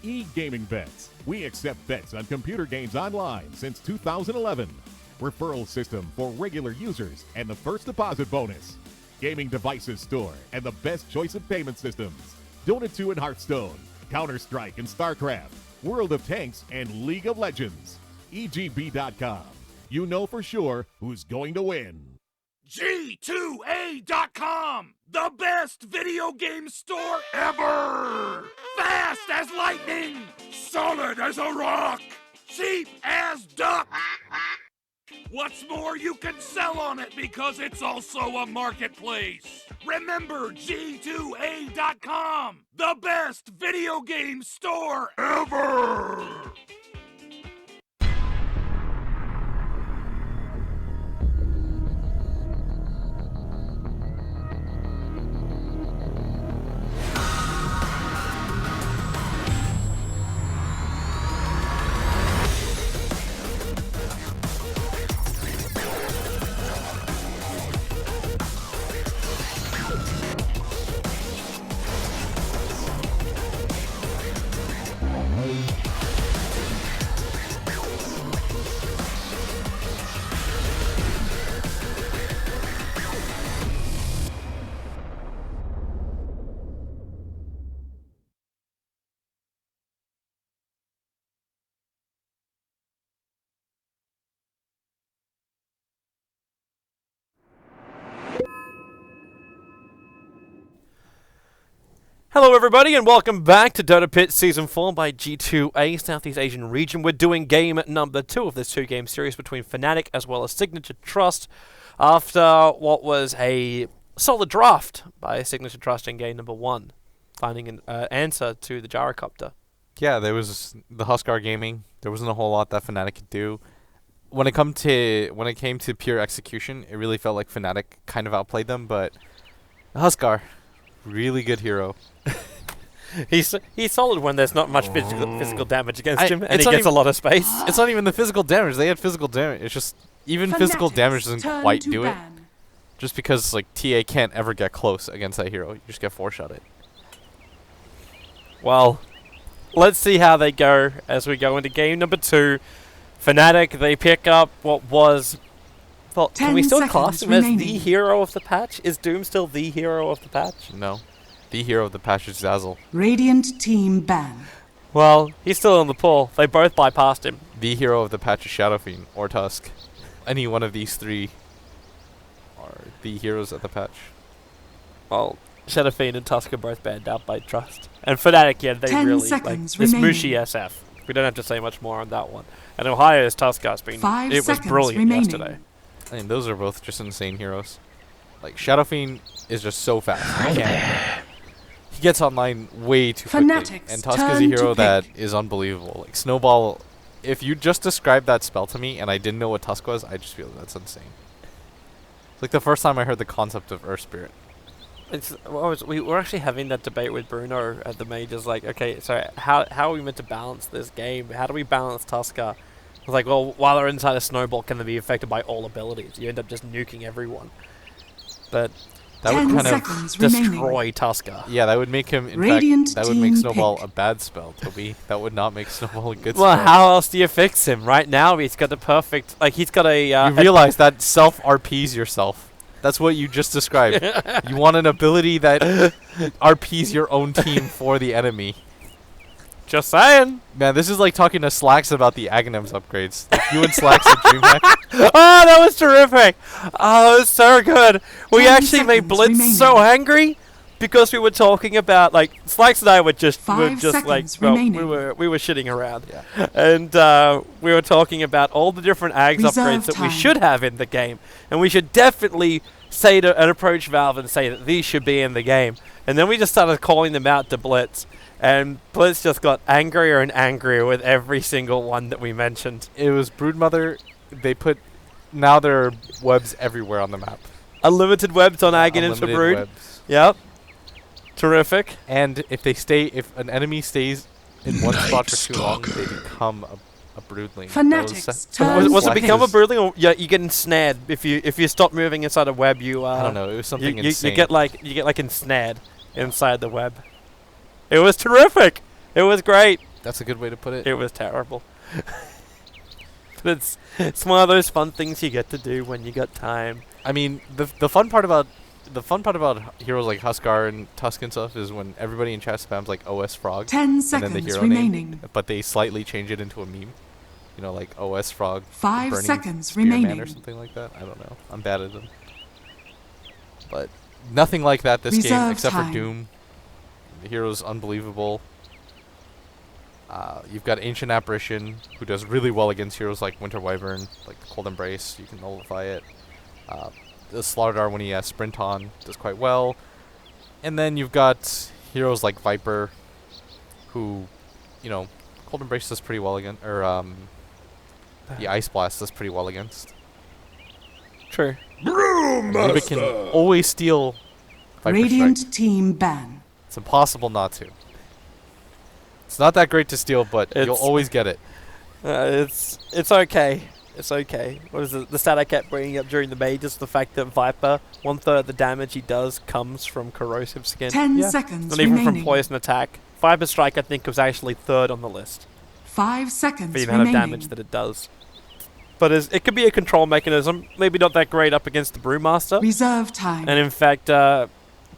E-Gaming Bets. We accept bets on computer games online since 2011. Referral system for regular users and the first deposit bonus. Gaming devices store and the best choice of payment systems. Dota 2 and Hearthstone, Counter-Strike and StarCraft, World of Tanks and League of Legends. EGB.com. You know for sure who's going to win. G2A.com, the best video game store ever! Fast as lightning, solid as a rock, cheap as duck. What's more, you can sell on it because it's also a marketplace. Remember G2A.com, the best video game store ever! Hello everybody and welcome back to DotaPit Season 4 by G2A, Southeast Asian region. We're doing game number 2 of this 2-game series between Fnatic as well as Signature.Trust after what was a solid draft by Signature.Trust in game number 1, finding an answer to the gyrocopter. Yeah, there was the Huskar gaming. There wasn't a whole lot that Fnatic could do. When it came to pure execution, it really felt like Fnatic kind of outplayed them, but Huskar, really good hero. He's solid when there's not much physical damage against him, and he gets a lot of space. It's not even the physical damage. They had physical damage. It's just even physical damage doesn't quite do it. Just because like TA can't ever get close against that hero. You just get four-shotted. Well, let's see how they go as we go into game number 2. Fnatic, they pick up what was Well, can we 10 still class seconds him as the remaining. hero of the patch? Is Doom still the hero of the patch? No. The hero of the patch is Zazzle. Radiant team ban. Well, he's still in the pool. They both bypassed him. The hero of the patch is Shadow Fiend or Tusk. Any one of these three are the heroes of the patch. Well, Shadowfiend and Tusk are both banned out by Trust. And Fnatic, yeah, they 10 really, like, seconds this remaining. Mushi SF. We don't have to say much more on that one. And Ohio's Tusk's been, 5 it was seconds brilliant remaining. yesterday. I mean, those are both just insane heroes. Like, Shadow Fiend is just so fast. He gets online way too quickly. Fanatics And Tusk is a turn to hero that pick. is unbelievable. Like, Snowball, if you just described that spell to me and I didn't know what Tusk was, I just feel that's insane. It's like the first time I heard the concept of Earth Spirit. We were actually having that debate with Bruno at the majors, like, okay, so how are we meant to balance this game? How do we balance Tusker? I was like, well, while they're inside a snowball, can they be affected by all abilities? You end up just nuking everyone. But That 10 would kind of seconds remaining. destroy Tusker. Yeah, that would make him. In Radiant fact, that would make team Snowball pick. a bad spell, Toby. That would not make Snowball a good Well, spell. how else do you fix him? Right now, he's got the perfect, like, he's got a... You realize that self RPs yourself. That's what you just described. You want an ability that RPs your own team for the enemy. Just saying. Man, this is like talking to Slacks about the Aghanims upgrades. Like you and Slacks at DreamHack. Oh, that was terrific. Oh, it was so good. We 10 actually made seconds Blitz remaining. so angry because we were talking about, like, Slacks and I were just 5 like, seconds well, remaining. we were shitting around. Yeah. And we were talking about all the different Ags Reserve upgrades that we time. should have in the game. And we should definitely say to and approach Valve and say that these should be in the game. And then we just started calling them out to Blitz. And Blitz just got angrier and angrier with every single one that we mentioned. It was Broodmother. They put. Now there are webs everywhere on the map. Unlimited webs on Aghanims for Unlimited Brood. webs. Yep. Terrific. And if an enemy stays in one spot for too long, they become a broodling. Fanatics Was, turn was to it pick. become a broodling, or yeah, you get ensnared if you stop moving inside a web? You I don't know. It was something you insane. get like ensnared inside the web. It was terrific. It was great. That's a good way to put it. It was terrible. But it's one of those fun things you get to do when you got time. I mean, the fun part about heroes like Huskar and Tusk and stuff is when everybody in chat spams like OS Frog 10 and then the seconds hero remaining. name, but they slightly change it into a meme. You know, like OS Frog 5 burning seconds spearman remaining. or something like that. I don't know. I'm bad at them. But nothing like that this game Reserve except time. for Doom. The hero's unbelievable. You've got Ancient Apparition, who does really well against heroes like Winter Wyvern, like the Cold Embrace. You can nullify it. The Slaughterdar, when he has Sprint on, does quite well. And then you've got heroes like Viper, who, you know, Cold Embrace does pretty well against, or the Ice Blast does pretty well against. True. Reba can always steal Viper Radiant Strike. team ban. It's impossible not to. It's not that great to steal, but you'll It's- always get it. It's okay. It's okay. What is it? The stat I kept bringing up during the majors, the fact that Viper, 1/3 of the damage he does comes from corrosive skin. 10 Yeah. seconds Not even from remaining. poison attack. Viper Strike, I think, was actually 3rd on the list 5 for seconds the amount remaining. of damage that it does. But it could be a control mechanism. Maybe not that great up against the Brewmaster. Reserve time. And in fact,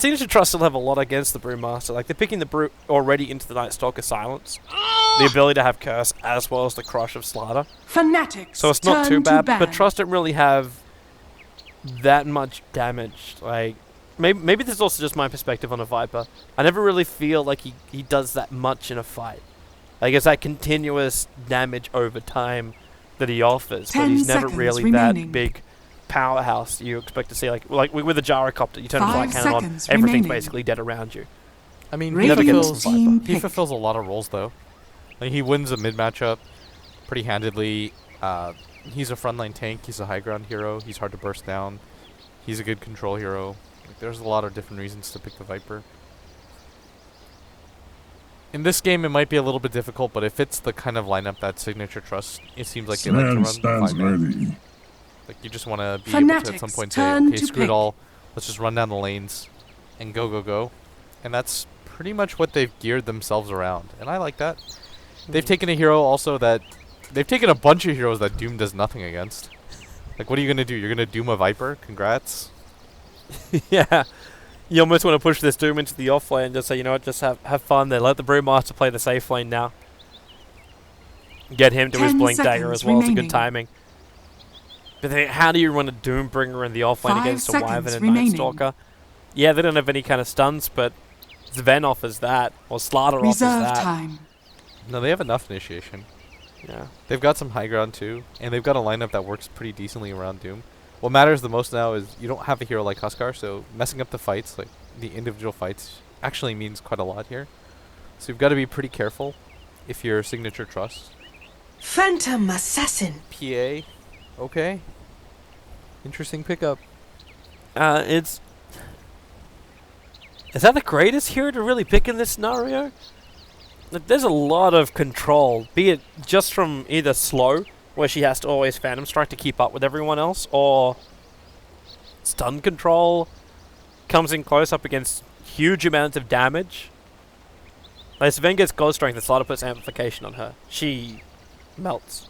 Signature.Trust still have a lot against the Brewmaster. Like, they're picking the Brew already into the Night Stalker Silence. The ability to have Curse, as well as the Crush of Slaughter. Fanatics So it's not turn too to bad, ban. but Trust don't really have that much damage. Like, maybe this is also just my perspective on a Viper. I never really feel like he does that much in a fight. Like, it's that continuous damage over time that he offers, but 10 he's never seconds really remaining. that big powerhouse you expect to see. Like with a Gyrocopter, you turn a 5 flight cannon on, seconds everything's remaining. basically dead around you. I mean, Radiant team he pick. fulfills a lot of roles, though. Like, he wins a mid matchup pretty handedly. He's a frontline tank. He's a high ground hero. He's hard to burst down. He's a good control hero. Like, there's a lot of different reasons to pick the Viper. In this game, it might be a little bit difficult, but if it's the kind of lineup that Signature.Trust, it seems like they like to run stands 5-man. ready. Like, you just want to be able to at some Fanatics point say, turn okay, to screw it pick. all. Let's just run down the lanes and go. And that's pretty much what they've geared themselves around. And I like that. They've taken a hero also that... They've taken a bunch of heroes that Doom does nothing against. Like, what are you gonna do? You're gonna Doom a Viper? Congrats. Yeah. You almost want to push this Doom into the off lane and just say, you know what, just have fun there. Let the Brewmaster play the safe lane now. Get him to his 10 Blink Dagger as well. It's a good remaining. timing. But then how do you run a Doombringer in the off lane 5 against a Wyvern seconds and remaining. Night Stalker? Yeah, they don't have any kind of stuns, but Sven offers that, or Slaughter offers Reserve that. time. No, they have enough initiation. Yeah. They've got some high ground too, and they've got a lineup that works pretty decently around Doom. What matters the most now is you don't have a hero like Huskar, so messing up the fights, like the individual fights, actually means quite a lot here. So you've got to be pretty careful if you're Signature.Trust. Phantom Assassin. PA, okay. Interesting pickup. Is that the greatest hero to really pick in this scenario? Like, there's a lot of control, be it just from either slow, where she has to always Phantom Strike to keep up with everyone else, or stun control, comes in close up against huge amounts of damage. Like, Sven gets Gold Strength and Slaughter puts Amplification on her. She melts.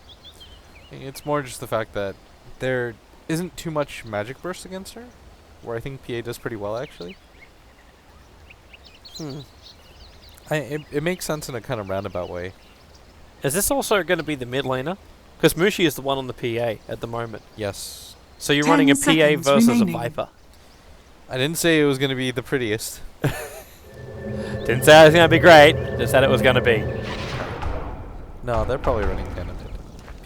It's more just the fact that there isn't too much magic burst against her, where I think PA does pretty well actually. It makes sense in a kind of roundabout way. Is this also going to be the mid laner? Because Mushi is the one on the PA at the moment. Yes. So you're 10 running a PA seconds versus remaining. a Viper. I didn't say it was going to be the prettiest. Didn't say it was going to be great, just said it was going to be. No, they're probably running kind of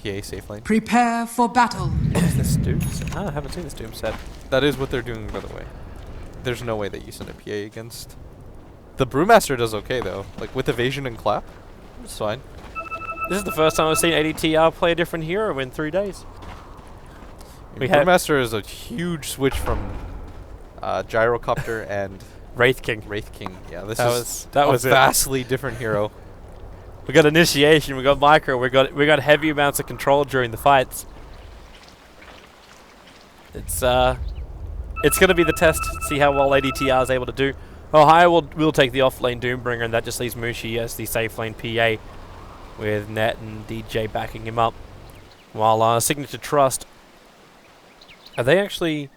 PA safe lane. Prepare for battle. What is this Doom set? I haven't seen this Doom set. That is what they're doing, by the way. There's no way that you send a PA against. The Brewmaster does okay though, like with evasion and clap. It's fine. This is the first time I've seen ADTR play a different hero in 3 days. We have Brewmaster is a huge switch from Gyrocopter and Wraith King. Wraith King. Yeah, this That is was- that a was it. vastly different hero. We got initiation, we got micro, we got heavy amounts of control during the fights. It's gonna be the test, see how well ADTR is able to do. Ohio will take the off lane Doombringer, and that just leaves Mushi as the safe lane PA, with Net and DJ backing him up. While Signature.Trust, are they actually?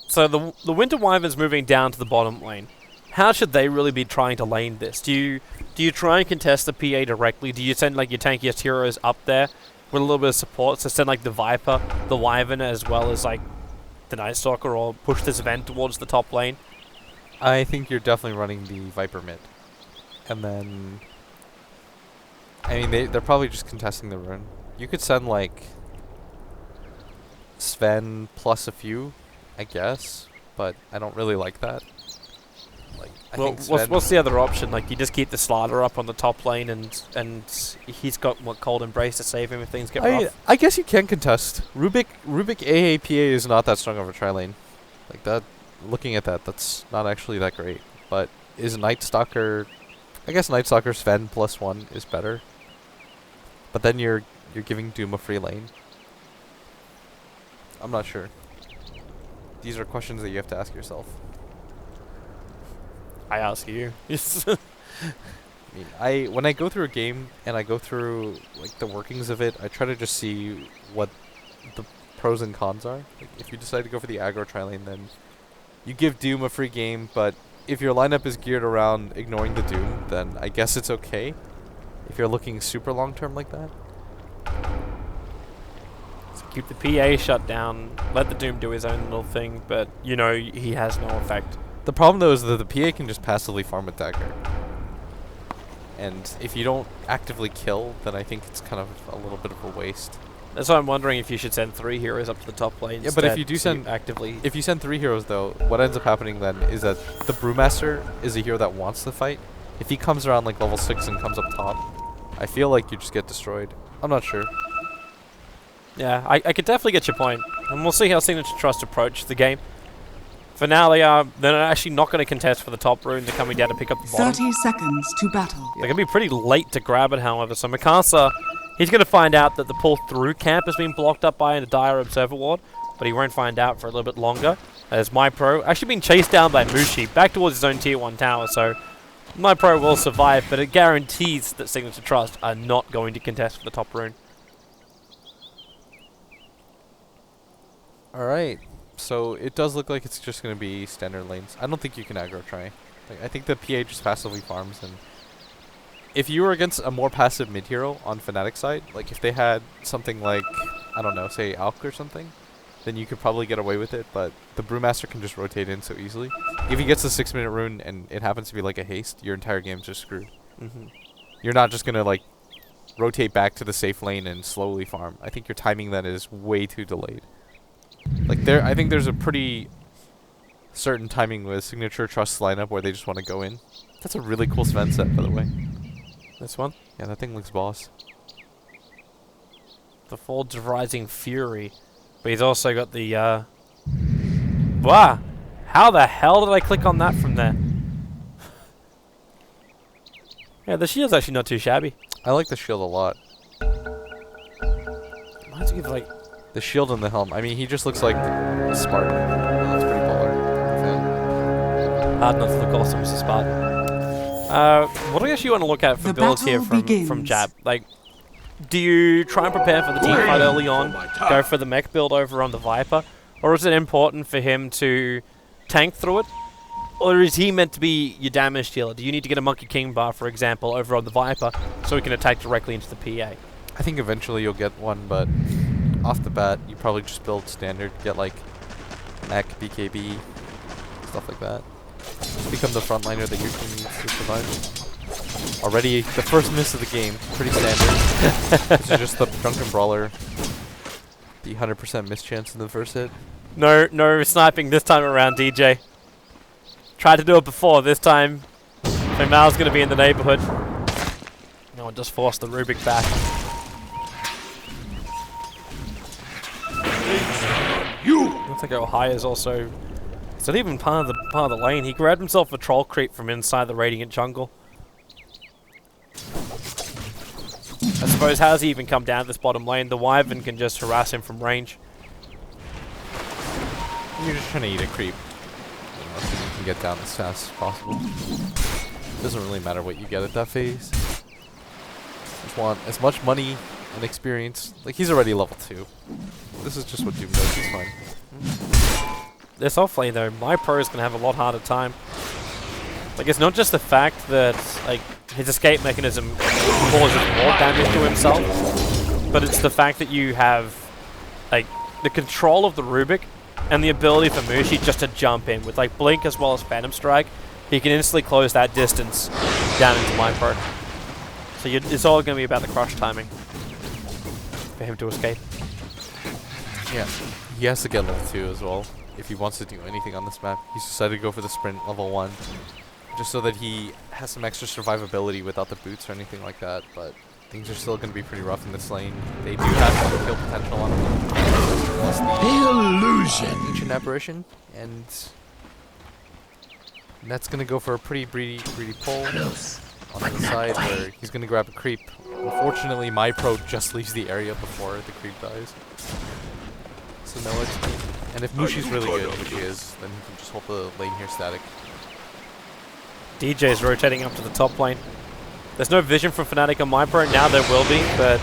So the Winter Wyvern's moving down to the bottom lane. How should they really be trying to lane this? Do you try and contest the PA directly? Do you send like your tankiest heroes up there with a little bit of support? So send like the Viper, the Wyvern, as well as like the Night Stalker, or push this event towards the top lane? I think you're definitely running the Viper mid. And then I mean they're probably just contesting the rune. You could send like Sven plus a few, I guess, but I don't really like that. Like I Well, think Sven what's the other option? Like, you just keep the Slaughter up on the top lane, and he's got what Cold Embrace to save him if things get rough. I guess you can contest. Rubik AAPA is not that strong of a tri-lane. Like that, looking at that, that's not actually that great. But is Night Stalker, I guess Night Stalker Sven +1 is better. But then you're giving Doom a free lane. I'm not sure. These are questions that you have to ask yourself. I ask you. I mean, when I go through a game and I go through like the workings of it, I try to just see what the pros and cons are. Like, if you decide to go for the aggro tri-lane, then you give Doom a free game, but if your lineup is geared around ignoring the Doom, then I guess it's okay. If you're looking super long term like that. Keep the PA shut down, let the Doom do his own little thing, but you know he has no effect. The problem though is that the PA can just passively farm a dagger. And if you don't actively kill, then I think it's kind of a little bit of a waste. That's why I'm wondering if you should send 3 heroes up to the top lane. Yeah, but if instead you do to send actively, If you send 3 heroes though, what ends up happening then is that the Brewmaster is a hero that wants to fight. If he comes around like level 6 and comes up top, I feel like you just get destroyed. I'm not sure. yeah, I could definitely get your point, and we'll see how Signature.Trust approach the game. For now, they're actually not going to contest for the top rune. They're coming down to pick up the bottom. 30 seconds to battle. They're going to be pretty late to grab it, however. So Mikasa, he's going to find out that the pull through camp has been blocked up by a dire observer ward, but he won't find out for a little bit longer. As MyPro actually being chased down by Mushi back towards his own tier 1 tower, so MyPro will survive, but it guarantees that Signature.Trust are not going to contest for the top rune. Alright, so it does look like it's just going to be standard lanes. I don't think you can aggro try. Like, I think the PA just passively farms, and if you were against a more passive mid hero on Fnatic side, like if they had something like, I don't know, say Alk or something, then you could probably get away with it, but the Brewmaster can just rotate in so easily. If he gets a 6-minute rune and it happens to be like a haste, your entire game's just screwed. You're not just going to like rotate back to the safe lane and slowly farm. I think your timing that is way too delayed. Like I think there's a pretty certain timing with Signature.Trust lineup where they just want to go in. That's a really cool Sven set, by the way. This one? Yeah, that thing looks boss. The Folds of Rising Fury. But he's also got the, Wow! How the hell did I click on that from there? Yeah, the shield's actually not too shabby. I like the shield a lot. Reminds me of, like... The shield and the helm. I mean, he just looks like smart. That's pretty baller. Hard not to look awesome as a Spartan. What do I actually want to look at for The builds here battle from begins. Jab? Like, do you try and prepare for the team fight early on, go for the mech build over on the Viper, or is it important for him to tank through it? Or is he meant to be your damage dealer? Do you need to get a Monkey King bar, for example, over on the Viper so he can attack directly into the PA? I think eventually you'll get one, but off the bat, you probably just build standard, get like mech, BKB, stuff like that. Become the frontliner that your team needs to survive. Already, the first miss of the game, pretty standard. This is just the Drunken Brawler. The 100% miss chance in the first hit. No sniping this time around, DJ. Tried to do it before, this time Mal's going to be in the neighborhood. No one just forced the Rubik back. Looks like Ohia's also... It's not even part of the lane. He grabbed himself a troll creep from inside the Radiant jungle. I suppose, how does he even come down this bottom lane? The Wyvern can just harass him from range. You're just trying to eat a creep. You know, so you can get down as fast as possible. Doesn't really matter what you get at that phase. Just want as much money and experience. Like, he's already level 2. This is just what Doom does. He's fine. This offlane though, my pro is going to have a lot harder time. Like, it's not just the fact that, like, his escape mechanism causes more damage to himself, but it's the fact that you have, like, the control of the Rubik and the ability for Mushi just to jump in. With, like, Blink as well as Phantom Strike, he can instantly close that distance down into my pro. So it's all going to be about the crush timing for him to escape. Yeah, he has to get level 2 as well if he wants to do anything on this map. He's decided to go for the sprint level 1 just so that he has some extra survivability without the boots or anything like that, but things are still going to be pretty rough in this lane. They do have some kill potential on them. The illusion. Ancient Apparition, and that's going to go for a pretty greedy pull on the side where he's going to grab a creep. Unfortunately, my pro just leaves the area before the creep dies. So no XP. And if Mushi's really good, which he is, then he can just hold the lane here static. DJ's rotating up to the top lane. There's no vision from Fnatic on my pro. Now there will be, but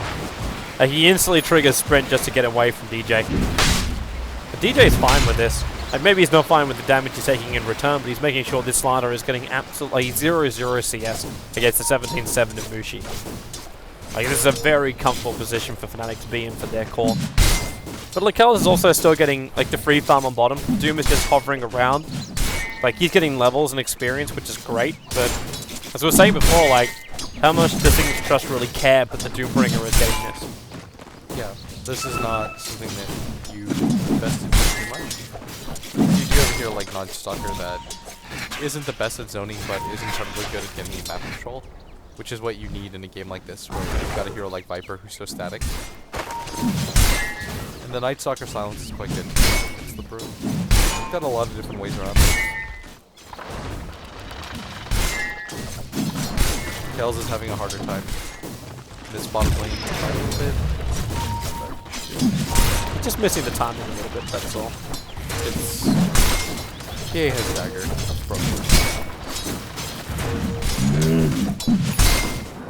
he instantly triggers sprint just to get away from DJ. But DJ's fine with this. Like, maybe he's not fine with the damage he's taking in return, but he's making sure this slider is getting absolutely 0-0 CS against the 17-7 of Mushi. Like, this is a very comfortable position for Fnatic to be in for their core. But Lakel is also still getting, like, the free farm on bottom. Doom is just hovering around. Like, he's getting levels and experience, which is great, but as we were saying before, like, how much does Signature.Trust really care that the Doombringer is getting this? Yeah, this is not something that you invest in too much. You do ever hear, like, Nightstalker that isn't the best at zoning, but is incredibly good at getting map control, which is what you need in a game like this, where you've got a hero like Viper who's so static. And the Nightstalker silence is quite good. It's the brew. You've got a lot of different ways around it. Kels is having a harder time. This bottom lane a little bit. Just missing the timing a little bit, that's all. It's... PA has dagger. That's broken.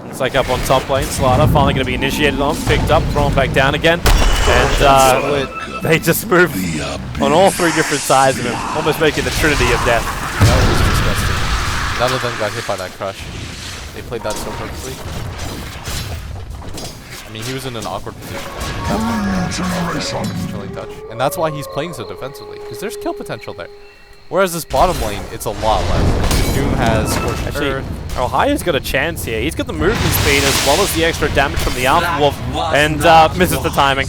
It's like up on top lane. Slider finally going to be initiated on, picked up, thrown back down again. And They just move on all three different sides of him, almost making the trinity of death. That was disgusting. None of them got hit by that crush. They played that so perfectly. I mean, he was in an awkward position. That's why controlling touch. And that's why he's playing so defensively, because there's kill potential there. Whereas this bottom lane, it's a lot less. Doom has Scorched Earth. Ohio's got a chance here. He's got the movement speed as well as the extra damage from the Alpha Wolf, and misses the timing.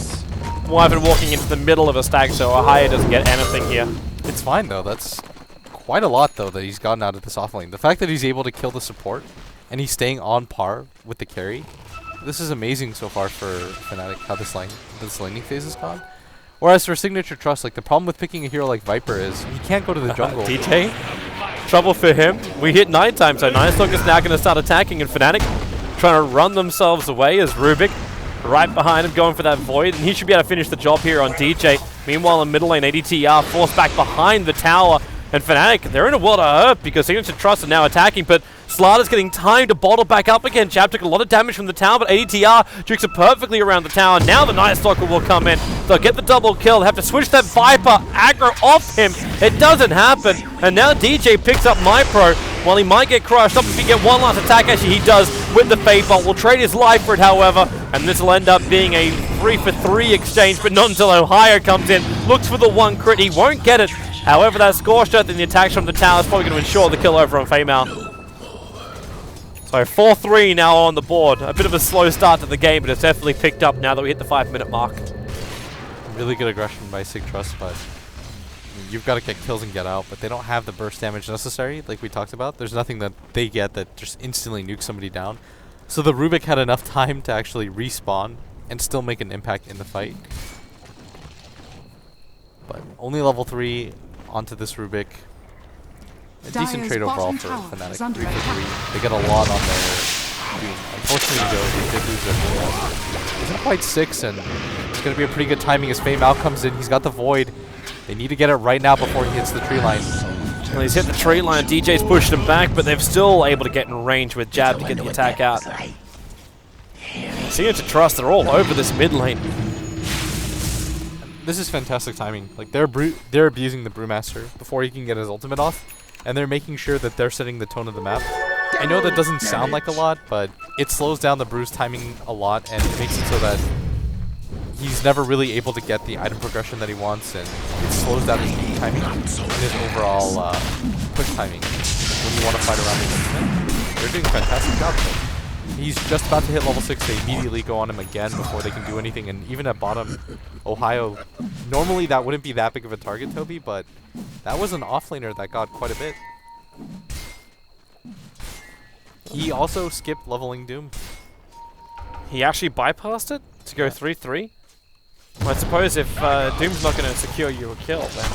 Wyvern walking into the middle of a stack, so Ohio doesn't get anything here. It's fine, though. That's quite a lot, though, that he's gotten out of this off lane. The fact that he's able to kill the support, and he's staying on par with the carry, this is amazing so far for Fnatic, how this laning phase has gone. Whereas for Signature.Trust, like, the problem with picking a hero like Viper is he can't go to the jungle. DJ, trouble for him. We hit nighttime, so Nightstalk is now going to start attacking, and Fnatic trying to run themselves away as Rubik right behind him going for that Void, and he should be able to finish the job here on DJ. Meanwhile, in middle lane, ADTR forced back behind the tower, and Fnatic, they're in a world of hurt because Signature.Trust are now attacking, but Slaughter's getting time to bottle back up again. Jab took a lot of damage from the tower, but ADTR jukes it perfectly around the tower. Now the Night Stalker will come in. They'll get the double kill. They have to switch that Viper aggro off him. It doesn't happen. And now DJ picks up MyPro. While he might get crushed up if he get one last attack, actually he does with the Fate Bolt. Will trade his life for it, however, and this will end up being a 3-for-3 exchange, but not until Ohio comes in. Looks for the one crit. He won't get it. However, that Scorched Earth and the attacks from the tower is probably going to ensure the kill over on Feymal. So 4-3 now on the board. A bit of a slow start to the game, but it's definitely picked up now that we hit the 5-minute mark. Really good aggression by Sig.Trust, but you've got to get kills and get out, but they don't have the burst damage necessary, like we talked about. There's nothing that they get that just instantly nukes somebody down. So the Rubik had enough time to actually respawn and still make an impact in the fight. But only level 3 onto this Rubik. A decent trade overall for Fnatic. 3-for-3. They get a lot on their Doom. Unfortunately, though, they did lose their Void. Isn't quite 6, and it's going to be a pretty good timing as Feymal comes in. He's got the Void. They need to get it right now before he hits the tree line. Well, he's hit the tree line. DJ's pushed him back, but they're still able to get in range with Jab to get the attack out. Signature.Trust, they're all over this mid lane. This is fantastic timing. Like, they're abusing the Brewmaster before he can get his ultimate off. And they're making sure that they're setting the tone of the map. I know that doesn't sound like a lot, but it slows down the Brew's timing a lot, and it makes it so that he's never really able to get the item progression that he wants, and it slows down his peak timing and his overall push timing when you want to fight around the ultimate. They're doing a fantastic job of it. He's just about to hit level 6, they immediately go on him again before they can do anything, and even at bottom, Ohio, normally that wouldn't be that big of a target, Toby, but that was an offlaner that got quite a bit. He also skipped leveling Doom. He actually bypassed it to go 3-3? Well, I suppose if Doom's not going to secure you a kill, then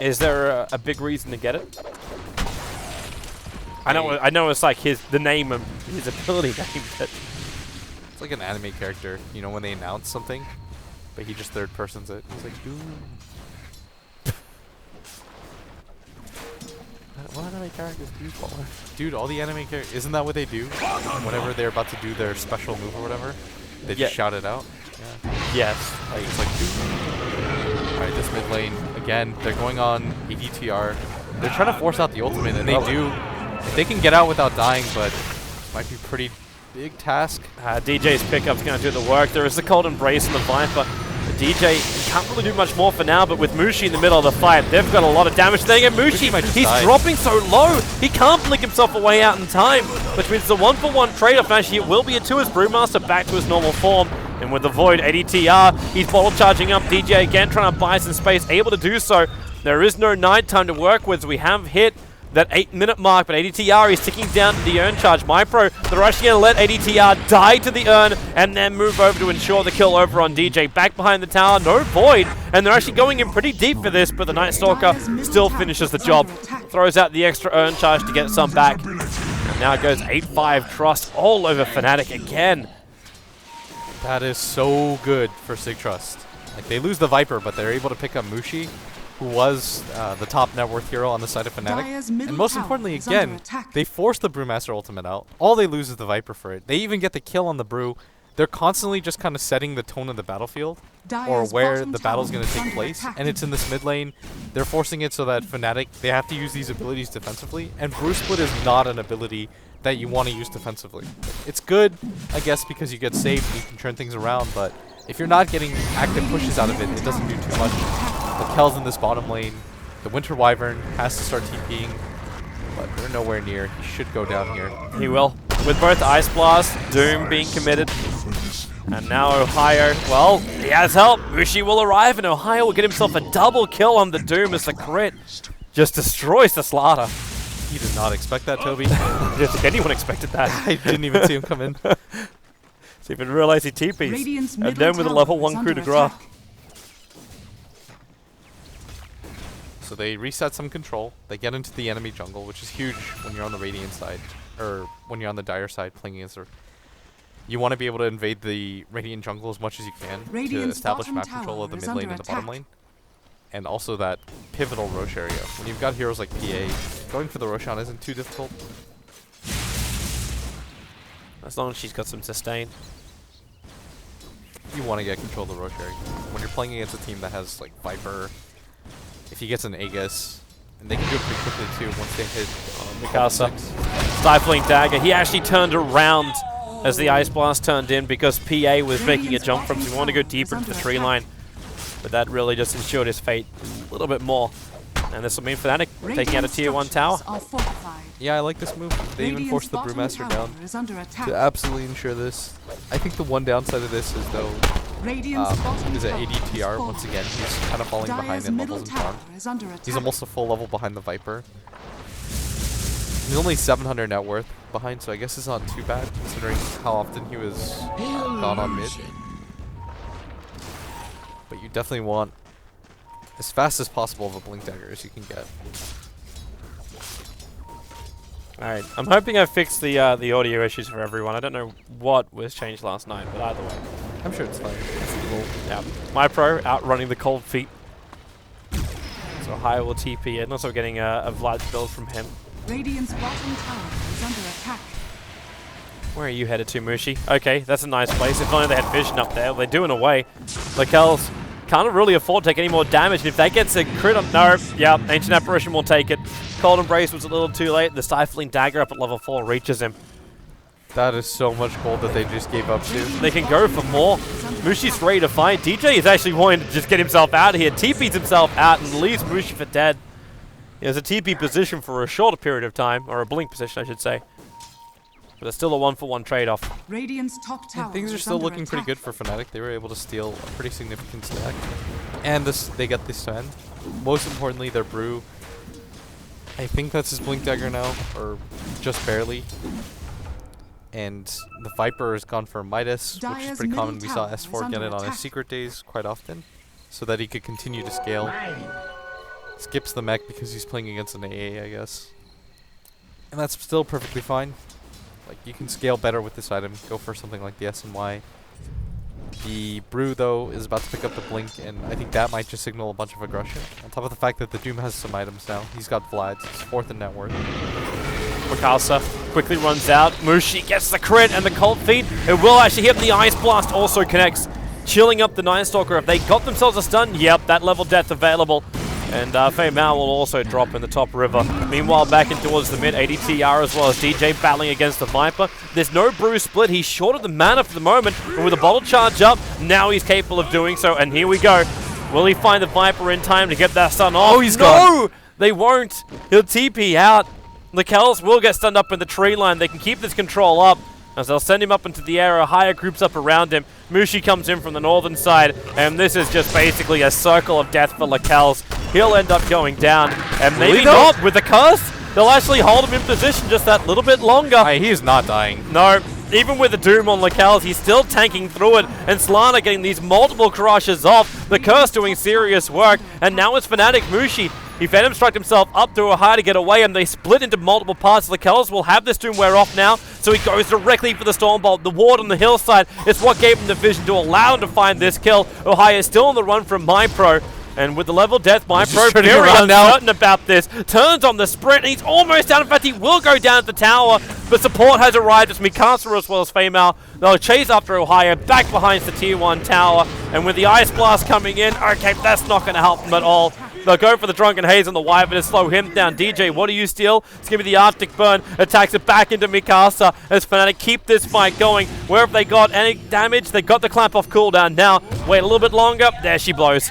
is there a big reason to get it? I know it's like the name of his ability name, but it's like an anime character, you know, when they announce something, but he just third persons it. He's like, Doom. What anime characters do you call her? Dude, all the anime characters, isn't that what they do? Whenever they're about to do their special move or whatever, they just shout it out? Yeah. Yes. Like, it's like, Doom. Alright, this mid lane, again, they're going on ADTR. They're trying to force out the ultimate, and they do. They can get out without dying, but it might be a pretty big task. DJ's pickup's going to do the work. There is the Cold Embrace and the Viper. The DJ can't really do much more for now, but with Mushi in the middle of the fight, they've got a lot of damage. There you go, Mushi, he's dropping so low, he can't blink himself away out in time, which means the 1-for-1 trade-off. Actually, it will be a 2 as Brewmaster back to his normal form. And with the Void, ADTR, he's bottle charging up. DJ again trying to buy some space, able to do so. There is no nighttime to work with, so we have hit that 8-minute mark, but ADTR is ticking down to the urn charge. MyPro, they're actually going to let ADTR die to the urn and then move over to ensure the kill over on DJ. Back behind the tower, no Void, and they're actually going in pretty deep for this, but the Night Stalker still finishes the job. Throws out the extra urn charge to get some back. And now it goes 8-5 Trust all over Fnatic again. That is so good for Sig.Trust. Like, they lose the Viper, but they're able to pick up Mushi, who was the top net worth hero on the side of Fnatic. And most importantly, again, they force the Brewmaster ultimate out. All they lose is the Viper for it. They even get the kill on the Brew. they're constantly just kind of setting the tone of the battlefield or Dire's where bottom the battle's tower going to is take under place, attack. and it's in this mid lane. They're forcing it so that Fnatic, they have to use these abilities defensively, and Brew Split is not an ability that you want to use defensively. It's good, I guess, because you get saved and you can turn things around, but if you're not getting active pushes out of it, it doesn't do too much. Lakel's in this bottom lane. The Winter Wyvern has to start TPing, but they're nowhere near. He should go down here. He will. With both Ice Blast, Doom being committed, and now Ohio, well, he has help. Mushi will arrive, and Ohio will get himself a double kill on the Doom as the crit just destroys the Slaughter. You did not expect that, Toby. I don't think anyone expected that. I didn't even see him come in. So even realize he TPs. Radiant's And middle then with a tower level is 1 coup under de grace. attack. So they reset some control. They get into the enemy jungle, which is huge when you're on the Radiant side, or when you're on the Dire side playing against her. You want to be able to invade the Radiant jungle as much as you can to Radiant's establish bottom map control tower of the is mid lane under and the bottom attack. lane. And also that pivotal Rosh area. When you've got heroes like PA, going for the Roshan isn't too difficult. As long as she's got some sustain. You want to get control of the Rosh area. When you're playing against a team that has like Viper, if he gets an Aegis, and they can do it pretty quickly too once they hit Mikasa. 6. Stifling Dagger. He actually turned around as the Ice Blast turned in because PA was making a jump from him. He wanted to go deeper into the tree line. But that really just ensured his fate a little bit more. And this will mean Fnatic taking out a tier 1 tower. Are fortified. Yeah, I like this move. They even Radiant's forced the bottom Brewmaster tower down is under attack. to absolutely ensure this. I think the one downside of this is though, Radiant's bottom is that tower ADTR is once falling. again he's kind of falling behind Dire's in middle levels and tower farm. is under attack. He's almost a full level behind the Viper. He's only 700 net worth behind, so I guess it's not too bad considering how often he was gone on mid. But you definitely want as fast as possible of a Blink Dagger as you can get. Alright, I'm hoping I fixed the audio issues for everyone. I don't know what was changed last night, but either way. I'm sure it's fine. Yeah. My pro outrunning the cold feet. So Ohio will TP in, also getting a Vlad build from him. Radiant's bottom tower is under attack. Where are you headed to, Mushi? Okay, that's a nice place. If only they had vision up there. They're doing away. Lakel's can't really afford to take any more damage. And if that gets a crit on... No, yeah, Ancient Apparition will take it. Cold Embrace was a little too late. The Stifling Dagger up at level 4 reaches him. That is so much gold that they just gave up to. They can go for more. Mushi's ready to fight. DJ is actually wanting to just get himself out of here. TP's himself out and leaves Mushi for dead. He has a TP position for a shorter period of time, or a blink position, I should say. But it's still a 1-for-1 trade-off. Radiant's top tower And things are is still under looking pretty attack. good for Fnatic. They were able to steal a pretty significant stack. And this, they get this to end. Most importantly, their Brew. I think that's his Blink Dagger now, or just barely. And the Viper has gone for Midas, which Dire's is pretty common. middle We saw tower is S4 get under it on his attack. secret days quite often, so that he could continue to scale. Skips the mech because he's playing against an AA, I guess. And that's still perfectly fine. Like, you can scale better with this item. Go for something like the SNY. The Brew, though, is about to pick up the Blink, and I think that might just signal a bunch of aggression. On top of the fact that the Doom has some items now. He's got Vlad's. He's 4th in net worth. Mikasa quickly runs out. Mushi gets the crit and the cold feet. It will actually hit him. The Ice Blast also connects, chilling up the Night Stalker. If they got themselves a stun, yep, that level death available. And Fei Mao will also drop in the top river. Meanwhile, back in towards the mid, ADTR as well as DJ battling against the Viper. There's no Brew split. He's short of the mana for the moment. But with a bottle charge up, now he's capable of doing so. And here we go. Will he find the Viper in time to get that stun off? Oh, he's gone. They won't. He'll TP out. The Kells will get stunned up in the tree line. They can keep this control up as they'll send him up into the air. Higher groups up around him. Mushi comes in from the northern side, and this is just basically a circle of death for Lakel's. He'll end up going down, and maybe not with the curse. They'll actually hold him in position just that little bit longer. He is not dying. No, even with the Doom on Lakel's, he's still tanking through it, and Solana getting these multiple crushes off. The curse doing serious work, and now it's Fnatic Mushi. He Venom struck himself up through a high to get away, and they split into multiple parts. Lakel's will have this Doom wear off now, so he goes directly for the Stormbolt. The ward on the hillside is what gave him the vision to allow him to find this kill. Ohio is still on the run from MyPro, And with the level death, my He's pro just turning very around now. uncertain about this. Turns on the sprint, and he's almost down. In fact, he will go down to the tower, but support has arrived. It's Mikasa as well as Female. They'll chase after Ohio, back behind the tier 1 tower. And with the Ice Blast coming in, okay, that's not going to help them at all. They'll go for the Drunken Haze on the Wyvern to slow him down. DJ, what do you steal? It's going to be the Arctic Burn. Attacks it back into Mikasa as Fnatic keep this fight going. Where have they got any damage? They got the clamp off cooldown now. Wait a little bit longer. There she blows.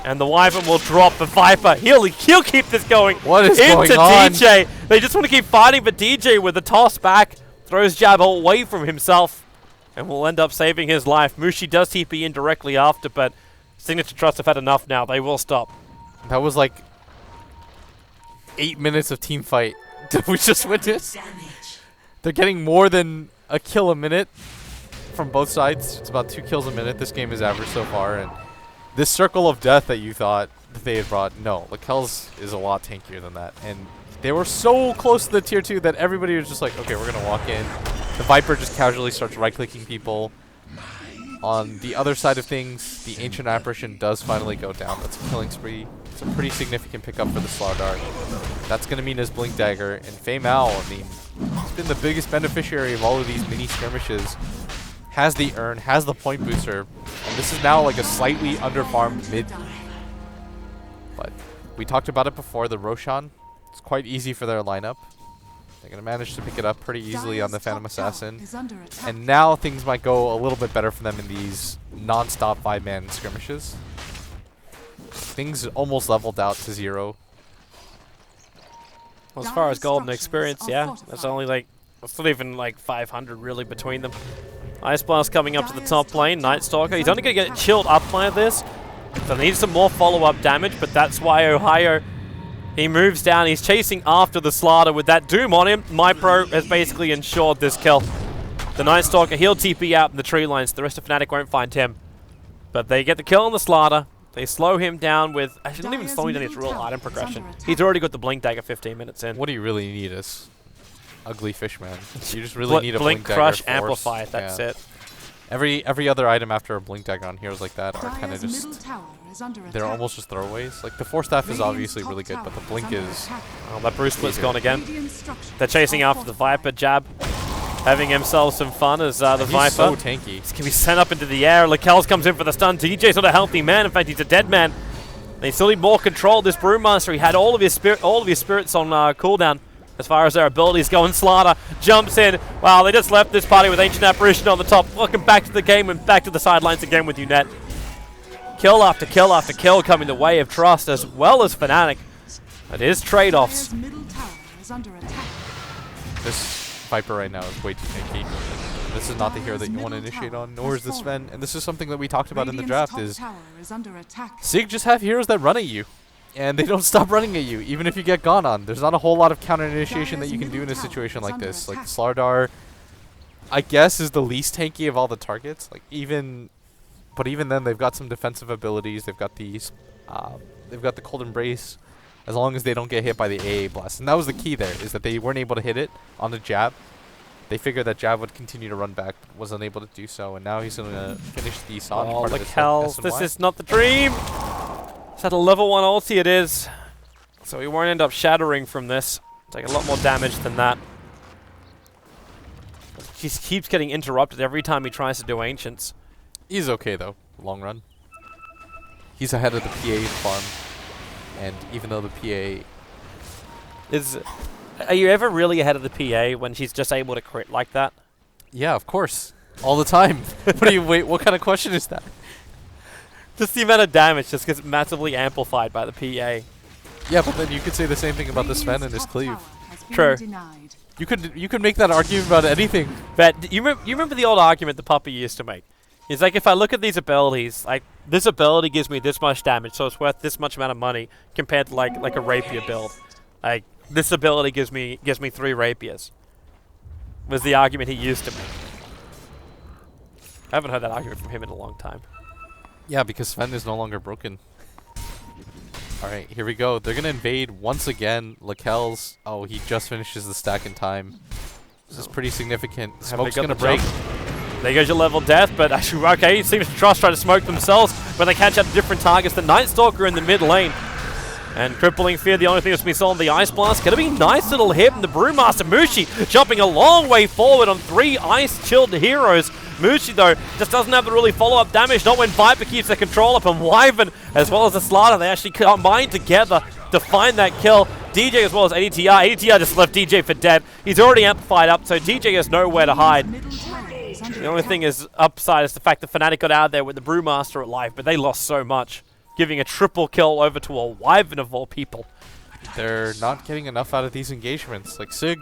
And the Wyvern will drop the Viper. He'll keep this going. What is into going on? DJ. They just want to keep fighting, but DJ with the toss back throws jab away from himself and will end up saving his life. Mushi does TP in directly after, but Signature.Trust have had enough now. They will stop. That was like 8 minutes of team fight. Did we just witness? They're getting more than a kill a minute from both sides. It's about 2 kills a minute. This game is average so far, and this circle of death that you thought that they had brought, no, Lakel's is a lot tankier than that. And they were so close to the tier 2 that everybody was just like, okay, we're going to walk in. The Viper just casually starts right-clicking people. On the other side of things, the Ancient Apparition does finally go down. That's a killing spree. It's a pretty significant pickup for the Slardar. That's going to mean his Blink Dagger. And Female, I mean, he's been the biggest beneficiary of all of these mini skirmishes. Has the urn, has the point booster, and this is now like a slightly underfarmed mid. But we talked about it before, the Roshan, it's quite easy for their lineup. They're going to manage to pick it up pretty easily on the Phantom Assassin. And now things might go a little bit better for them in these non-stop 5-man skirmishes. Things almost leveled out to 0. Well, as far as golden experience, yeah, that's only like, it's not even like 500 really between them. Ice Blast coming up to the top lane. Night Stalker, he's only going to get chilled up by this. So they need some more follow-up damage, but that's why Ohio, he moves down. He's chasing after the Slardar with that Doom on him. MyPro has basically ensured this kill. The Night Stalker, he'll TP out in the tree lines. The rest of Fnatic won't find him. But they get the kill on the Slardar. They slow him down with, actually not even slowing down his real item progression. He's already got the Blink Dagger 15 minutes in. What do you really need is Ugly Fishman. You just really need a Blink Blink Dagger Crush force. Amplify, that's it. Every other item after a Blink Dagger on heroes like that are kind of just, they're almost just throwaways. Like the Force Staff is obviously really good, but the Blink is... Oh, that Bruce Split's gone again. They're chasing after the Viper jab. Having himself some fun as the Viper. He's so tanky. He's going to be sent up into the air. Lakel's comes in for the stun. DJ's not a healthy man. In fact, he's a dead man. They still need more control. This Brewmaster, he had all of his spirits on cooldown as far as their abilities go. And Slardar jumps in. Wow, they just left this party with Ancient Apparition on the top. Welcome back to the game and back to the sidelines again with you, Net. Kill after kill after kill coming the way of Trust as well as Fnatic. It is trade-offs. This Viper right now is way too tanky. This is not the hero that you want to initiate on, nor is the Sven. And this is something that we talked about in the draft is Sig just have heroes that run at you. And they don't stop running at you, even if you get gone on. There's not a whole lot of counter initiation that you can do in a situation like this. Like Slardar, I guess, is the least tanky of all the targets. Like but even then, they've got some defensive abilities. They've got these, they've got the Cold Embrace, as long as they don't get hit by the AA blast. And that was the key there, is that they weren't able to hit it on the jab. They figured that jab would continue to run back, but was unable to do so. And now he's going to finish the solid part of Lakel's, this is not the dream. It's at a level 1 ulti it is. So he won't end up shattering from this. Take a lot more damage than that. He keeps getting interrupted every time he tries to do Ancients. He's okay, though, long run. He's ahead of the PA in farm. And even though the PA... Are you ever really ahead of the PA when she's just able to crit like that? Yeah, of course. All the time. What kind of question is that? Just the amount of damage just gets massively amplified by the PA. Yeah, but then you could say the same thing about the Sven and his cleave. True. You could make that argument about anything. But you remember the old argument the puppy used to make? It's like, if I look at these abilities, like this ability gives me this much damage, so it's worth this much amount of money compared to like a rapier build. Like this ability gives me 3 rapiers. Was the argument he used to make. I haven't heard that argument from him in a long time. Yeah, because Sven is no longer broken. Alright, here we go. They're going to invade once again. Lakel's... Oh, he just finishes the stack in time. This is pretty significant. Smoke's going to break. There goes your level death, but actually, okay, Signature.Trust try to smoke themselves, but they catch out different targets. The Night Stalker in the mid lane. And Crippling Fear, the only thing that's been sold on the Ice Blast. Gonna be a nice little hit, and the Brewmaster Mushi jumping a long way forward on 3 ice-chilled heroes. Mushi, though, just doesn't have the really follow-up damage, not when Viper keeps the control up, and Wyvern, as well as the Slaughter, they actually combine together to find that kill. DJ as well as ADTR. ADTR just left DJ for dead. He's already amplified up, so DJ has nowhere to hide. The only thing is upside is the fact that Fnatic got out there with the Brewmaster alive, but they lost so much, giving a triple kill over to a Wyvern of all people. They're not getting enough out of these engagements. Like Sig,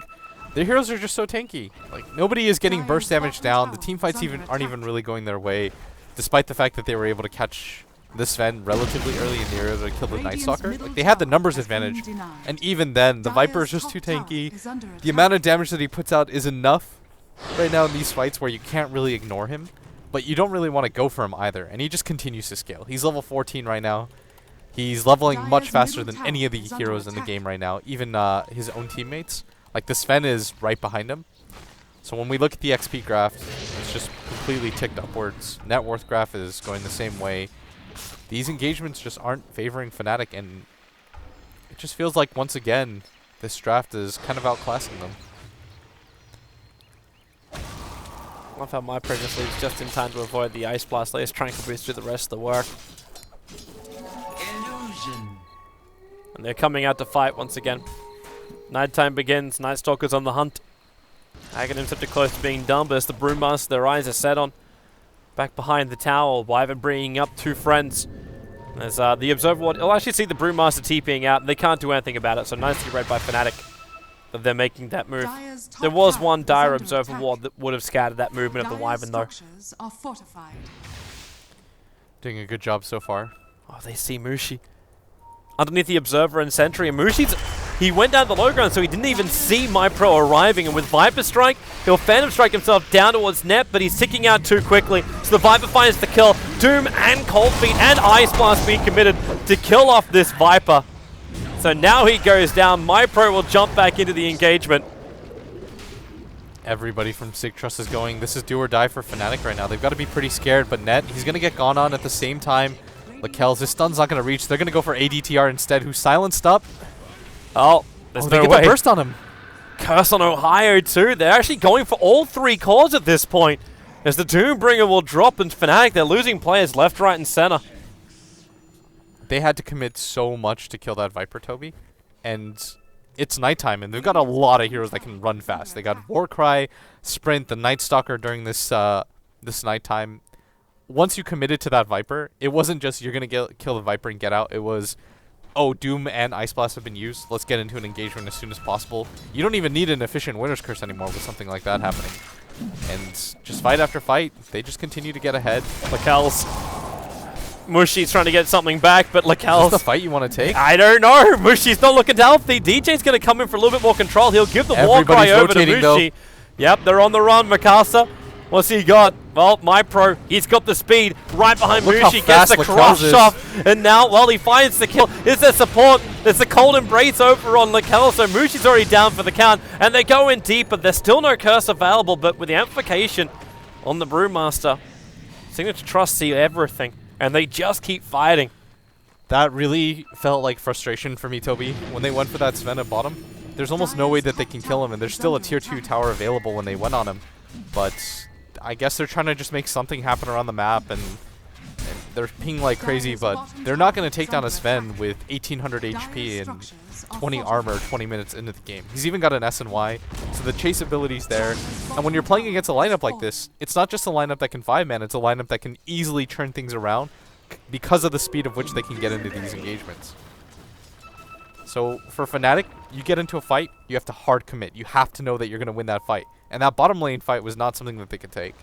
their heroes are just so tanky. Like nobody is getting burst damage down. The team fights aren't even really going their way, despite the fact that they were able to catch this Sven relatively early in the era to kill the Night Stalker. Like they had the numbers advantage, and even then, the Viper is just too tanky. The amount of damage that he puts out is enough right now in these fights where you can't really ignore him, but you don't really want to go for him either, and he just continues to scale. He's level 14 right now. He's leveling much faster than any of the heroes in the game right now, even his own teammates. Like the Sven is right behind him. So when we look at the XP graph, it's just completely ticked upwards. Net worth graph is going the same way. These engagements just aren't favoring Fnatic, and it just feels like, once again, this draft is kind of outclassing them. I love how my pregnancy is just in time to avoid the Ice Blast. Let's try and boost through the rest of the work. Illusion. And they're coming out to fight once again. Nighttime begins. Night Stalker's on the hunt. Aghanim's Interceptor close to being done, but as the Brewmaster, their eyes are set on. Back behind the tower, Wyvern bringing up 2 friends. As the Observer Ward, you'll actually see the Brewmaster TPing out, and they can't do anything about it, so nicely read by Fnatic that they're making that move. There was one Dire Observer Ward that would have scattered that movement of the Wyvern, though. Doing a good job so far. Oh, they see Mushi underneath the Observer and Sentry, and he went down the low ground, so he didn't even see MyPro arriving, and with Viper Strike, he'll Phantom Strike himself down towards Net, but he's ticking out too quickly, so the Viper finds the kill. Doom and Cold Feet and Ice Blast being committed to kill off this Viper. So now he goes down. MyPro will jump back into the engagement. Everybody from Signature.Trust is going. This is do or die for Fnatic right now. They've got to be pretty scared, but Net, he's going to get gone on at the same time. Lakel's, his stun's not going to reach. They're going to go for ADTR instead, who's silenced up. Oh, there's they no get way. the burst on him. Curse on Ohio too. They're actually going for all 3 cores at this point. As the Doombringer will drop, and Fnatic, they're losing players left, right, and center. They had to commit so much to kill that Viper, Toby. And it's nighttime, and they've got a lot of heroes that can run fast. They got Warcry, Sprint, the Night Stalker during this this nighttime. Once you committed to that Viper, it wasn't just you're going to kill the Viper and get out. It was, oh, Doom and Ice Blast have been used. Let's get into an engagement as soon as possible. You don't even need an efficient Winter's Curse anymore with something like that happening. And just fight after fight, they just continue to get ahead. Lakel's Mushi's trying to get something back, but Lakel's... Is this the fight you want to take? I don't know. Mushi's not looking healthy. DJ's going to come in for a little bit more control. He'll give the Warcry over to Mushi. Though. Yep, they're on the run. Mikasa, what's he got? Well, MyPro, he's got the speed right behind Mushi, gets the crush off, and now, well, he finds the kill. Is there support? There's a cold embrace over on Lakel, so Mushi's already down for the count, and they go in deeper. There's still no curse available, but with the amplification on the Brewmaster, Signature.Trust see everything, and they just keep fighting. That really felt like frustration for me, Toby, when they went for that Sven at bottom. There's almost no way that they can kill him, and there's still a tier 2 tower available when they went on him. But I guess they're trying to just make something happen around the map, and they're pinging like crazy, but they're not going to take down a Sven with 1800 HP and 20 armor 20 minutes into the game. He's even got an SNY, so the chase ability's there. And when you're playing against a lineup like this, it's not just a lineup that can 5-man, it's a lineup that can easily turn things around because of the speed of which they can get into these engagements. So for Fnatic, you get into a fight, you have to hard commit. You have to know that you're going to win that fight. And that bottom lane fight was not something that they could take.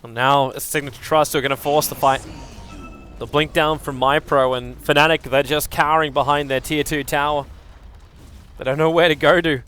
Well, now Signature.Trust are going to force the fight. The blink down from MyPro, and Fnatic, they're just cowering behind their tier 2 tower. They don't know where to go to.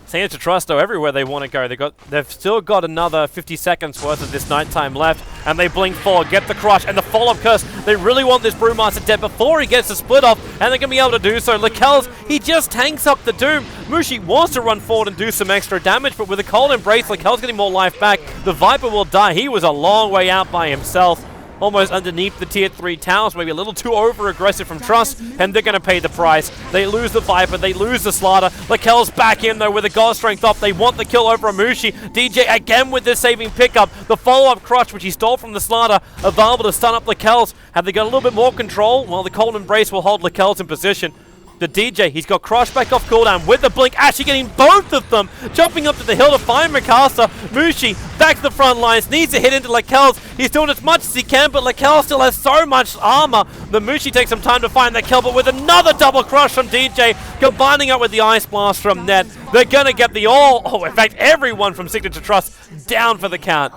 Signature.Trust, though, everywhere they want to go. They've still got another 50 seconds worth of this nighttime left, and they blink forward, get the crush, and the follow-up curse. They really want this Brewmaster dead before he gets the split off, and they're going to be able to do so. Lakel's, he just tanks up the Doom. Mushi wants to run forward and do some extra damage, but with a cold embrace, Lakel's getting more life back. The Viper will die. He was a long way out by himself, almost underneath the tier 3 towers, maybe a little too over-aggressive from Trust, and they're going to pay the price. They lose the Viper, they lose the Slaughter. Lakel's back in, though, with a God Strength up. They want the kill over Amushi. DJ again with this saving pickup. The follow-up crush, which he stole from the Slaughter, available to stun up Lakel's. Have they got a little bit more control? Well, the Cold Embrace will hold Lakel's in position. The DJ, he's got Crush back off cooldown with the blink, actually getting both of them, jumping up to the hill to find Mikasa. Mushi back to the front lines, needs to hit into Lakel's. He's doing as much as he can, but Lakel still has so much armor. The Mushi takes some time to find that kill, but with another double crush from DJ, combining up with the Ice Blast from Net, they're gonna get the in fact, everyone from Signature.Trust down for the count.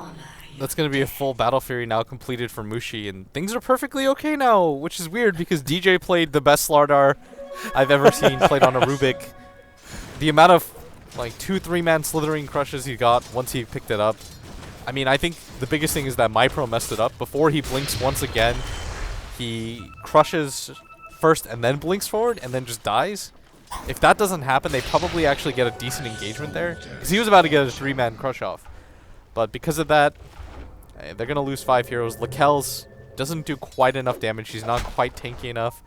That's going to be a full Battle Fury now completed for Mushi, and things are perfectly okay now, which is weird because DJ played the best Slardar I've ever seen played on a Rubik. The amount of like 2-3-man slithering crushes he got once he picked it up. I mean, I think the biggest thing is that MyPro messed it up. Before he blinks once again, he crushes first and then blinks forward and then just dies. If that doesn't happen, they probably actually get a decent engagement there, because he was about to get a 3-man crush off. But because of that, they're going to lose 5 heroes. Lakel's doesn't do quite enough damage. He's not quite tanky enough.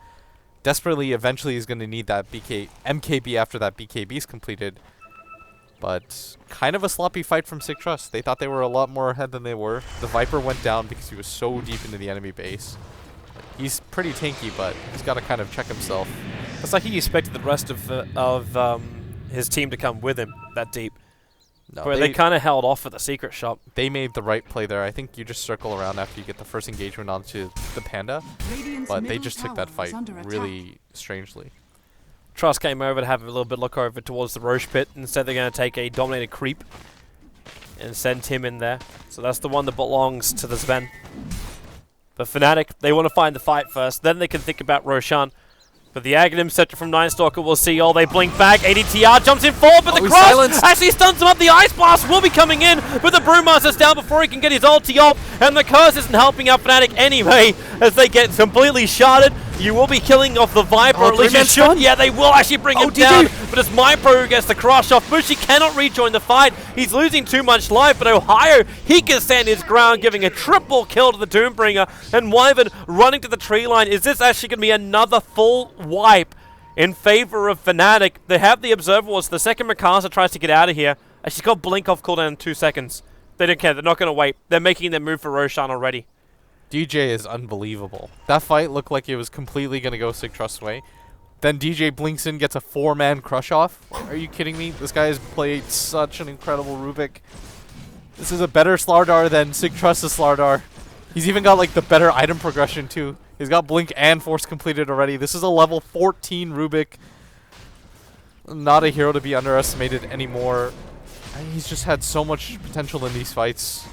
Desperately, eventually, he's going to need that MKB after that BKB is completed. But kind of a sloppy fight from Signature.Trust. They thought they were a lot more ahead than they were. The Viper went down because he was so deep into the enemy base. He's pretty tanky, but he's got to kind of check himself. It's like he expected the rest of his team to come with him that deep. No, but they kind of held off at the secret shop. They made the right play there. I think you just circle around after you get the first engagement onto the Panda. But they just took that fight really strangely. Trust came over to have a little bit look over towards the Roche pit. Instead, they're going to take a dominated creep and send him in there. So that's the one that belongs to the Sven. But Fnatic, they want to find the fight first. Then they can think about Roshan. But the Aghanim Scepter from Ninestalker will see all. They blink back. ADTR jumps in forward, but the cross actually stuns him up. The Ice Blast will be coming in, but the Brewmaster's down before he can get his ulti off. And the curse isn't helping out Fnatic anyway, as they get completely sharded. You will be killing off the Viper, or at least you should. Yeah, they will actually bring him down. But it's MyPro who gets the crush off. Mushi cannot rejoin the fight. He's losing too much life, but Ohio, he can stand his ground, giving a triple kill to the Doombringer. And Wyvern running to the tree line. Is this actually going to be another full wipe in favor of Fnatic? They have the Observables. The second Mikasa tries to get out of here, and she's got blink off cooldown in 2 seconds. They don't care. They're not going to wait. They're making their move for Roshan already. DJ is unbelievable. That fight looked like it was completely going to go Signature.Trust's way. Then DJ blinks in, gets a 4-man crush off. Are you kidding me? This guy has played such an incredible Rubik. This is a better Slardar than Signature.Trust's Slardar. He's even got like the better item progression too. He's got blink and force completed already. This is a level 14 Rubik. Not a hero to be underestimated anymore. He's just had so much potential in these fights.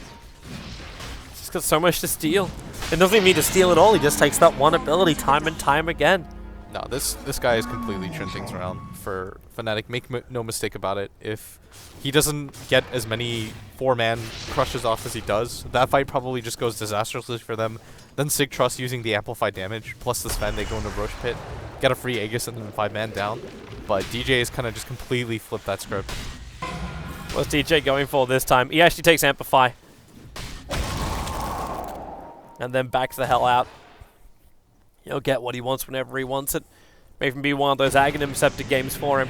He's got so much to steal. It doesn't even need to steal at all. He just takes that one ability time and time again. No, this guy has completely turned things around for Fnatic. Make no mistake about it. If he doesn't get as many 4-man crushes off as he does, that fight probably just goes disastrously for them. Then Signature.Trust using the amplified damage, plus the Sven, they go into Roche Pit, get a free Aegis and then 5-man down. But DJ has kind of just completely flipped that script. What's DJ going for this time? He actually takes Amplify. And then backs the hell out. He'll get what he wants whenever he wants it. May even be one of those Aghanim Scepter games for him.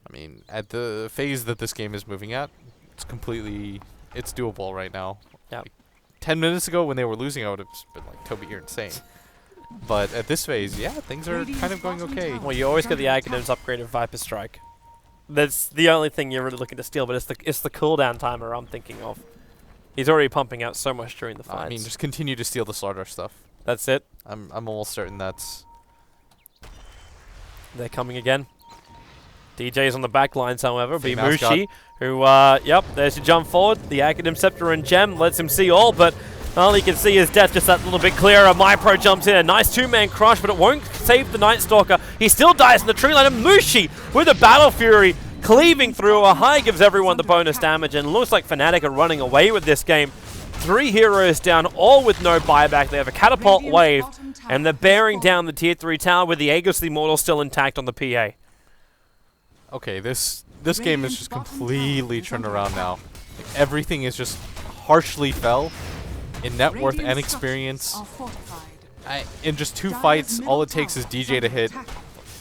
I mean, at the phase that this game is moving at, it's doable right now. Yeah. Like 10 minutes ago when they were losing, I would have been like, Toby, you're insane. But at this phase, yeah, things are kind of going okay. Well, you always get the Aghanims upgraded Viper Strike. That's the only thing you're really looking to steal, but it's the cooldown timer I'm thinking of. He's already pumping out so much during the fights. I mean, just continue to steal the Slardar stuff. That's it. I'm almost certain that's... They're coming again. DJ's on the back lines, however. Be mascot. Mushi, who, yep, there's your jump forward. The Aghanim Scepter and Gem lets him see all, but all he can see is death just that little bit clearer. MyPro jumps in. A nice 2-man crush, but it won't save the Night Stalker. He still dies in the tree line, and Mushi with a Battle Fury cleaving through. Ohio gives everyone the bonus damage, and looks like Fnatic are running away with this game. 3 heroes down, all with no buyback. They have a catapult wave, and they're bearing down the tier 3 tower with the Aegis the Immortal still intact on the PA. Okay, this game is just completely turned around now. Like, everything is just harshly fell in net worth and experience. In just 2 fights, all it takes is DJ to hit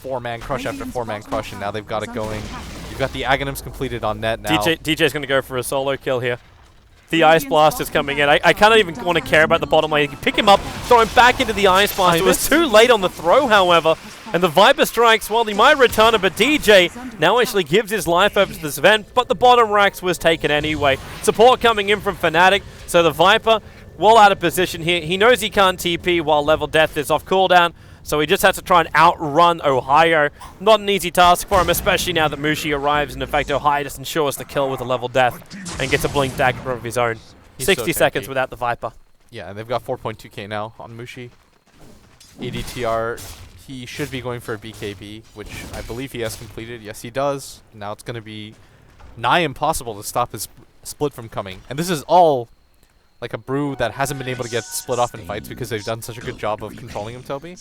4-man crush after 4-man crush, and now they've got it going. You've got the Aghanims completed on net now. DJ's going to go for a solo kill here. The Ice Blast is coming in. I can't even want to care about the bottom lane. You pick him up, throw him back into the Ice Blast. It was too late on the throw, however. And the Viper strikes, well, he might return it, but DJ now actually gives his life over to this event, but the bottom racks was taken anyway. Support coming in from Fnatic, so the Viper, well out of position here. He knows he can't TP while Level Death is off cooldown, so he just has to try and outrun Ohio. Not an easy task for him, especially now that Mushi arrives, and in fact Ohio just ensures the kill with a Level Death and gets a Blink Dagger of his own. He's 60 so seconds tanky. without the Viper. Yeah, and they've got 4.2k now on Mushi. ADTR, he should be going for a BKB, which I believe he has completed. Yes, he does. Now it's going to be nigh impossible to stop his split from coming. And this is all like a brew that hasn't been able to get split off in fights because they've done such a good job of controlling him, Toby.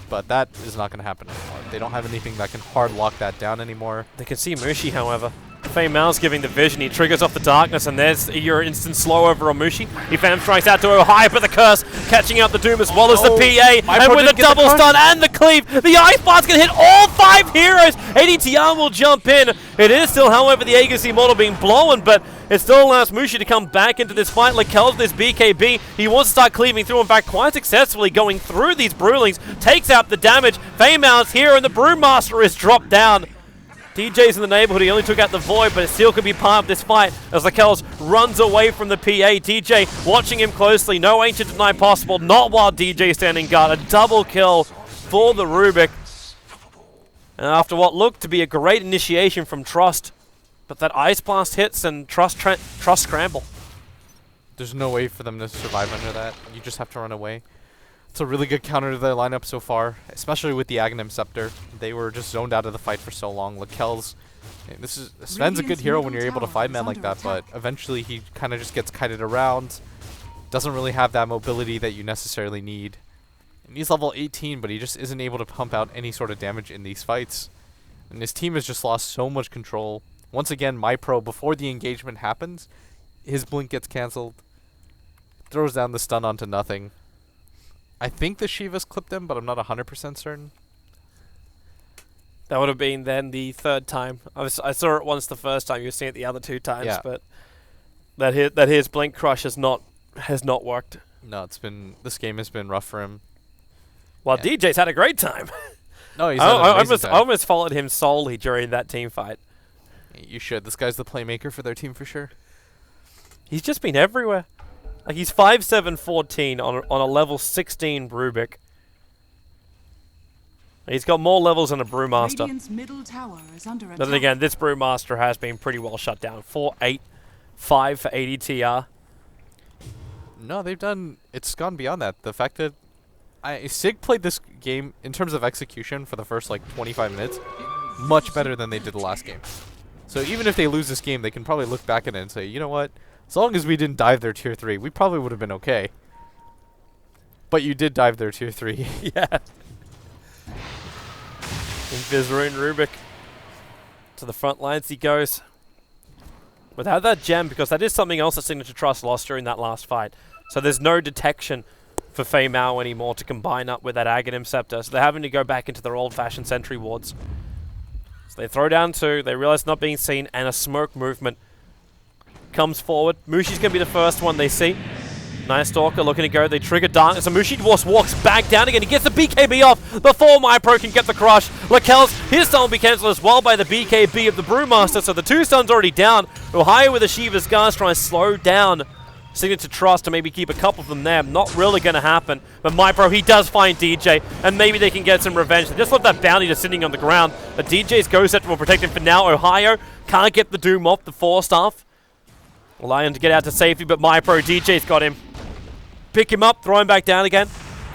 But that is not going to happen anymore. They don't have anything that can hard lock that down anymore. They can see Mushi, however. Fei Mao's giving the vision. He triggers off the darkness, and there's your instant slow over on Mushi. He Phantom strikes out to Ohio, but the curse catching out the Doom as well as the PA. And with a double stun and the cleave, the Ice Blast can hit all 5 heroes. ADTR will jump in. It is still, however, the Aegis Immortal being blown, but it still allows Mushi to come back into this fight. Lakel's this BKB. He wants to start cleaving through, in fact, quite successfully going through these Brewlings. Takes out the damage. Fei Mao's here, and the Brewmaster is dropped down. DJ's in the neighborhood. He only took out the Void, but it still could be part of this fight as Lakel's runs away from the PA. DJ watching him closely. No Ancient Deny possible. Not while DJ standing guard. A double kill for the Rubik. And after what looked to be a great initiation from Trust, but that Ice Blast hits and Trust scramble. There's no way for them to survive under that. You just have to run away. It's a really good counter to their lineup so far, especially with the Aghanim Scepter. They were just zoned out of the fight for so long. Lakel's, Sven's a good hero when you're able to 5-man like that, but eventually he kind of just gets kited around. Doesn't really have that mobility that you necessarily need. And he's level 18, but he just isn't able to pump out any sort of damage in these fights. And his team has just lost so much control. Once again, MyPro, before the engagement happens, his blink gets cancelled. Throws down the stun onto nothing. I think the Shiva's clipped him, but I'm not 100% certain. That would have been then the 3rd time. I saw it once the first time. You've seen it the other 2 times, Yeah. but that his Blink Crush has not worked. No, this game has been rough for him. While Yeah. DJ's had a great time. No, he's had an amazing time. I almost followed him solely during that team fight. You should. This guy's the playmaker for their team for sure. He's just been everywhere. Like, he's 5'7", 14 on a level 16 Rubik. He's got more levels than a Brewmaster. Radiant's middle tower is under But then attack. again, this Brewmaster has been pretty well shut down. 4-8-5 for ADTR. No, it's gone beyond that. The fact that Sig played this game, in terms of execution, for the first, 25 minutes, much better than they did the last game. So even if they lose this game, they can probably look back at it and say, you know what? As long as we didn't dive their tier 3, we probably would have been okay. But you did dive their tier 3. Yeah. And Vizrune Rubik to the front lines he goes. Without that gem, because that is something else that Signature.Trust lost during that last fight. So there's no detection for Fei Mao anymore to combine up with that Aghanim Scepter. So they're having to go back into their old-fashioned sentry wards. So they throw down 2, they realize not being seen, and a smoke movement comes forward. Mushi's going to be the first one they see. Nice Stalker looking to go. They trigger Darkness, and Mushi walks back down again. He gets the BKB off before MyPro can get the crush. Lakel's, his stun will be cancelled as well by the BKB of the Brewmaster, so the 2 stuns already down. Ohio with a Shiva's Scars trying to slow down Signature.Trust to maybe keep a couple of them there. Not really going to happen. But MyPro, he does find DJ, and maybe they can get some revenge. They just left that bounty just sitting on the ground. But DJ's Ghost Scepter will protect him for now. Ohio can't get the Doom off the 4-staff. Lion to get out to safety, but MyPro, DJ's got him. Pick him up, throw him back down again.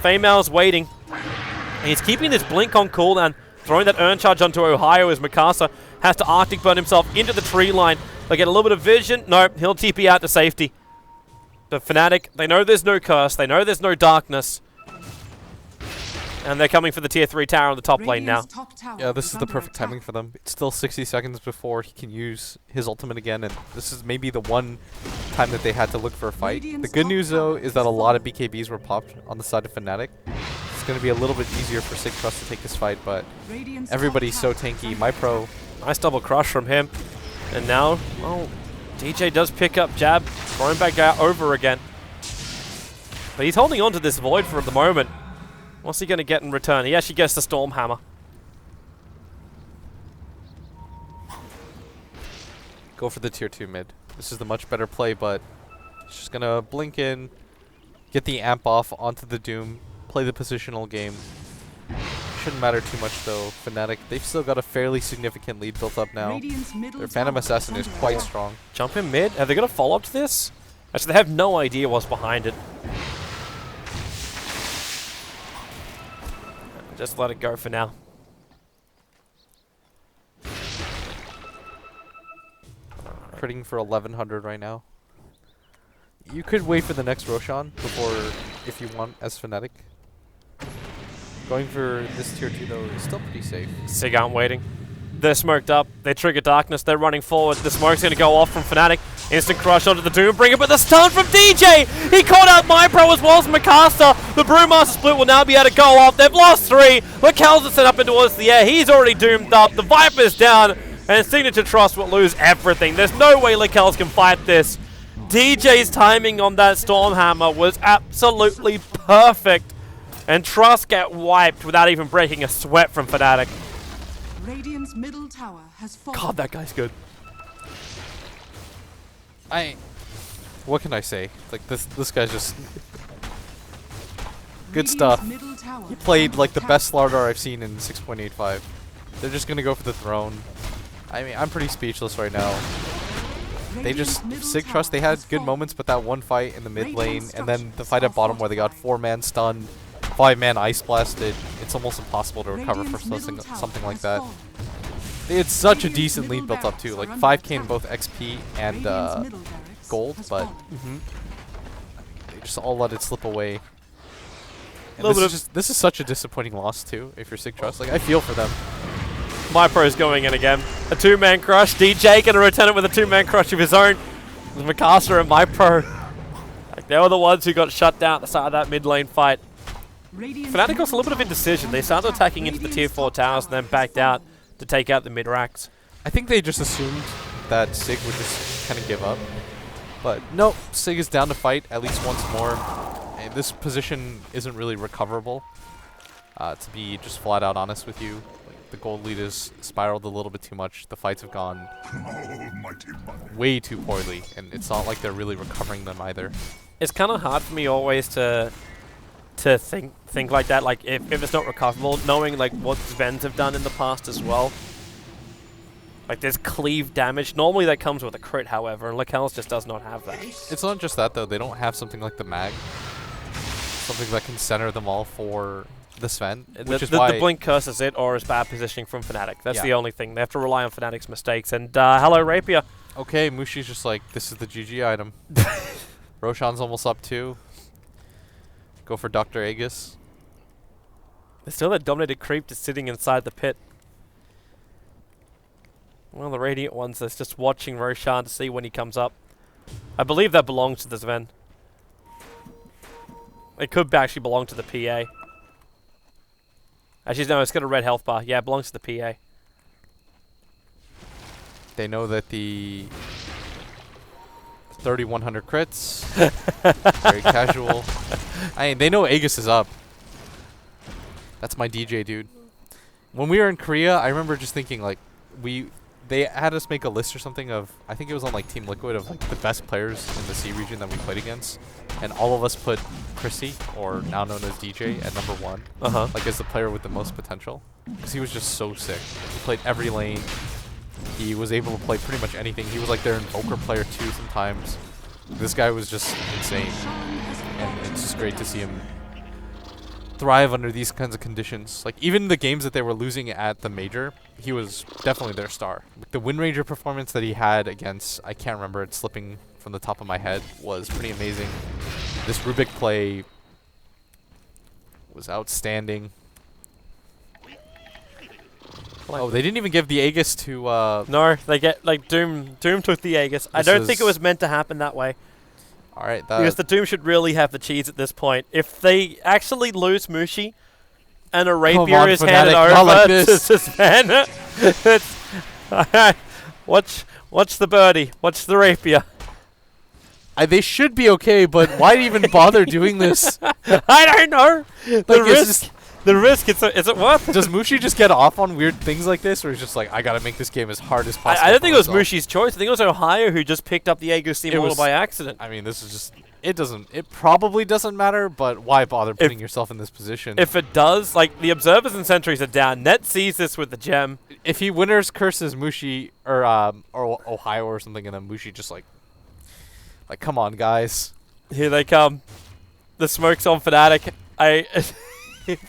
Fei Mao's waiting. And he's keeping this blink on cooldown, throwing that Urn Charge onto Ohio as Mikasa has to Arctic Burn himself into the tree line. They get a little bit of vision. No, he'll TP out to safety. But Fnatic, they know there's no curse. They know there's no darkness. And they're coming for the tier 3 tower on the top lane now. Yeah, this is the perfect timing for them. It's still 60 seconds before he can use his ultimate again, and this is maybe the one time that they had to look for a fight. The good news, though, is that a lot of BKBs were popped on the side of Fnatic. It's going to be a little bit easier for Signature.Trust to take this fight, but everybody's so tanky. MyPro. Nice double crush from him. And now, well, DJ does pick up jab, throwing back out over again. But he's holding on to this Void for the moment. What's he going to get in return? He actually gets the Storm Hammer. Go for the tier 2 mid. This is the much better play, but he's just going to blink in, get the amp off onto the Doom, play the positional game. Shouldn't matter too much, though. Fnatic, they've still got a fairly significant lead built up now. Their Phantom Assassin is quite strong. Jump in mid? Have they got a follow-up to this? Actually, they have no idea what's behind it. Just let it go for now. Critting for 1100 right now. You could wait for the next Roshan before, if you want, as Fnatic. Going for this tier 2, though, is still pretty safe. Sig aren't waiting. They're smoked up. They trigger darkness. They're running forward. The smoke's going to go off from Fnatic. Instant crush onto the Doom Bringer, but the stun from DJ! He caught out MyPro as well as Mikasa. The Brewmaster split will now be able to go off. They've lost 3. Lakel's are set up into towards the air. He's already doomed up. The Viper's down, and Signature.Trust will lose everything. There's no way Lakel's can fight this. DJ's timing on that Stormhammer was absolutely perfect. And Trust get wiped without even breaking a sweat from Fnatic. Radiant's middle tower has fallen. God, that guy's good. What can I say? Like, this guy's just good stuff. He played like the best Slardar I've seen in 6.85. They're just gonna go for the throne. I mean, I'm pretty speechless right now. They just, Signature.Trust, they had good moments, but that one fight in the mid lane, and then the fight at bottom where they got 4-man stunned, 5-man ice blasted, it's almost impossible to recover for something like that. They had such a decent lead built up too, like 5k in both XP and gold, but they just all let it slip away. And this is such a disappointing loss too, if you're Signature.Trust. Like, I feel for them. MyPro's going in again. A 2-man crush. DJ going to return it with a 2-man crush of his own. With Mikasa and MyPro. Like, they were the ones who got shut down at the start of that mid lane fight. Fnatic got a little bit of indecision. They started attacking into the tier 4 towers and then backed out to take out the mid racks. I think they just assumed that Sig would just kind of give up. But no, Sig is down to fight at least once more. And this position isn't really recoverable. To be just flat out honest with you. The gold lead has spiraled a little bit too much. The fights have gone way too poorly, and it's not like they're really recovering them either. It's kind of hard for me always to think like that. Like, if it's not recoverable, knowing like what Zvens have done in the past as well. Like, there's cleave damage. Normally that comes with a crit, however, and Lakel's just does not have that. It's not just that, though. They don't have something like the mag. Something that can center them all for the Sven, which is why... The blink curses it, or is bad positioning from Fnatic. That's the only thing. They have to rely on Fnatic's mistakes. And hello, Rapier. Okay, Mushi's just like, this is the GG item. Roshan's almost up too. Go for Dr. Aegis. There's still that dominated creep just sitting inside the pit. One of the Radiant ones that's just watching Roshan to see when he comes up. I believe that belongs to the Sven. It could actually belong to the PA. Actually, no, it's got a red health bar. Yeah, it belongs to the PA. They know that the 3,100 crits. Very casual. I mean, they know Aegis is up. That's my DJ, dude. When we were in Korea, I remember just thinking, like, they had us make a list or something of, I think it was on like Team Liquid, of like the best players in the C region that we played against, and all of us put Chrissy, or now known as DJ, at number 1, like as the player with the most potential, because he was just so sick. He played every lane. He was able to play pretty much anything. He was like their Invoker player too sometimes. This guy was just insane, and it's just great to see him thrive under these kinds of conditions. Like, even the games that they were losing at the major, he was definitely their star. Like, the Wind Ranger performance that he had against, I can't remember, it's slipping from the top of my head, was pretty amazing. This Rubik play was outstanding. Oh, they didn't even give the Aegis to... No, they get, like, Doom took the Aegis. I don't think it was meant to happen that way. Alright, Because the Doom should really have the cheese at this point. If they actually lose Mushi and a Rapier is handed Fnatic, over not like to this. Savannah, watch the birdie. Watch the Rapier. They should be okay, but why even bother doing this? I don't know. The risk, is it worth it? Does Mushi just get off on weird things like this, or is just like, I gotta make this game as hard as possible? I don't think it was Mushi's choice. I think it was Ohio who just picked up the Aegis Immortal by accident. I mean, this is just... It probably doesn't matter, but why bother putting yourself in this position? If it does, like, the Observers and Sentries are down. Net sees this with the gem. If he winners curses Mushi, or Ohio or something, and then Mushi just like, come on, guys. Here they come. The smoke's on Fnatic.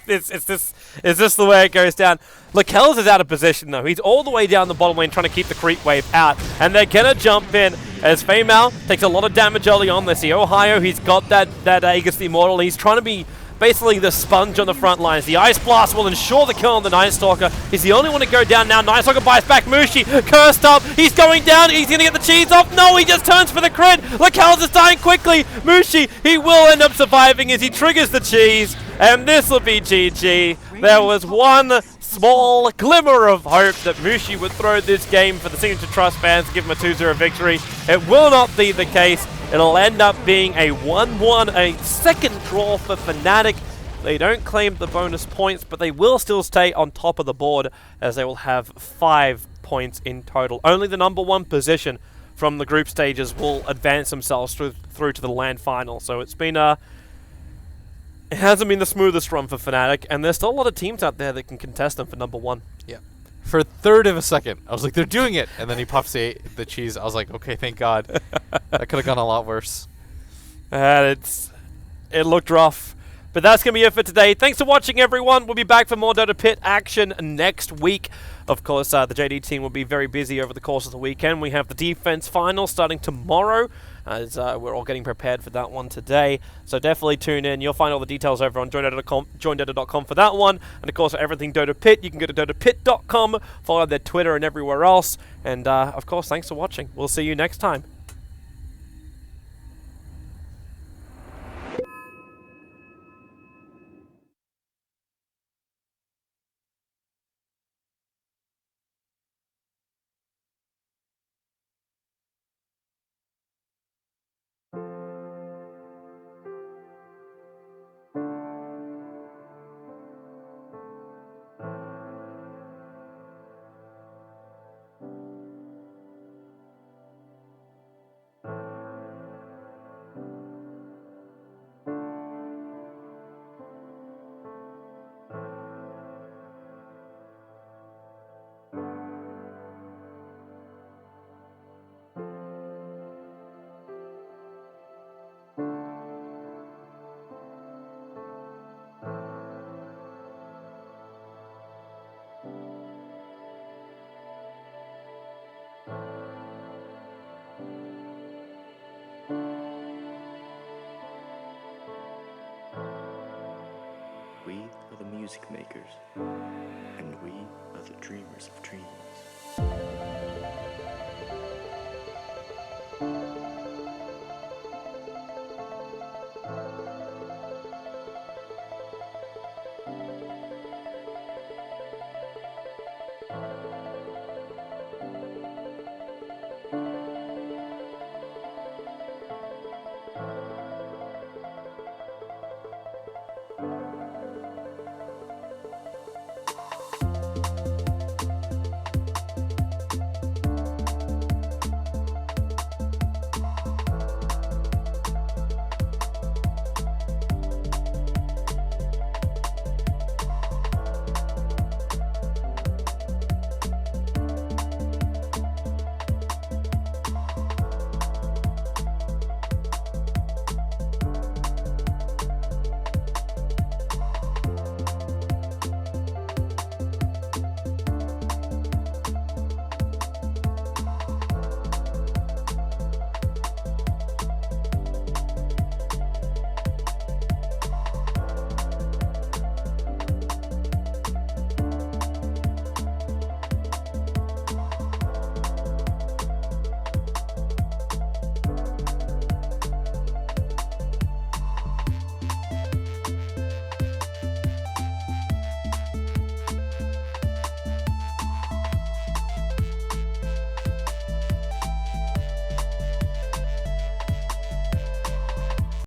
Is this the way it goes down? Lakel's is out of position though. He's all the way down the bottom lane trying to keep the creep wave out. And they're gonna jump in as Feimal takes a lot of damage early on. They see Ohio, he's got that Aegis the Immortal. He's trying to be basically the sponge on the front lines. The Ice Blast will ensure the kill on the Night Stalker. He's the only one to go down now. Night Stalker buys back Mushi. Cursed up. He's going down. He's going to get the cheese off. No, he just turns for the crit. Lakel's is dying quickly. Mushi, he will end up surviving as he triggers the cheese. And this will be GG. There was one small glimmer of hope that Mushi would throw this game for the Signature.Trust fans to give him a 2-0 victory. It will not be the case. It'll end up being a 1-1, a second draw for Fnatic. They don't claim the bonus points, but they will still stay on top of the board as they will have 5 points in total. Only the number 1 position from the group stages will advance themselves through to the LAN final. So it's been it hasn't been the smoothest run for Fnatic, and there's still a lot of teams out there that can contest them for number 1. Yeah. For a third of a second, I was like, they're doing it. And then he pops the cheese. I was like, okay, thank God. That could have gone a lot worse. And it looked rough. But that's going to be it for today. Thanks for watching, everyone. We'll be back for more DotaPit action next week. Of course, the JD team will be very busy over the course of the weekend. We have the defense final starting tomorrow, as we're all getting prepared for that one today. So definitely tune in. You'll find all the details over on joindota.com for that one. And of course, for everything DotaPit, you can go to DotaPit.com, follow their Twitter and everywhere else. And of course, thanks for watching. We'll see you next time. We are the music makers, and we are the dreamers of dreams.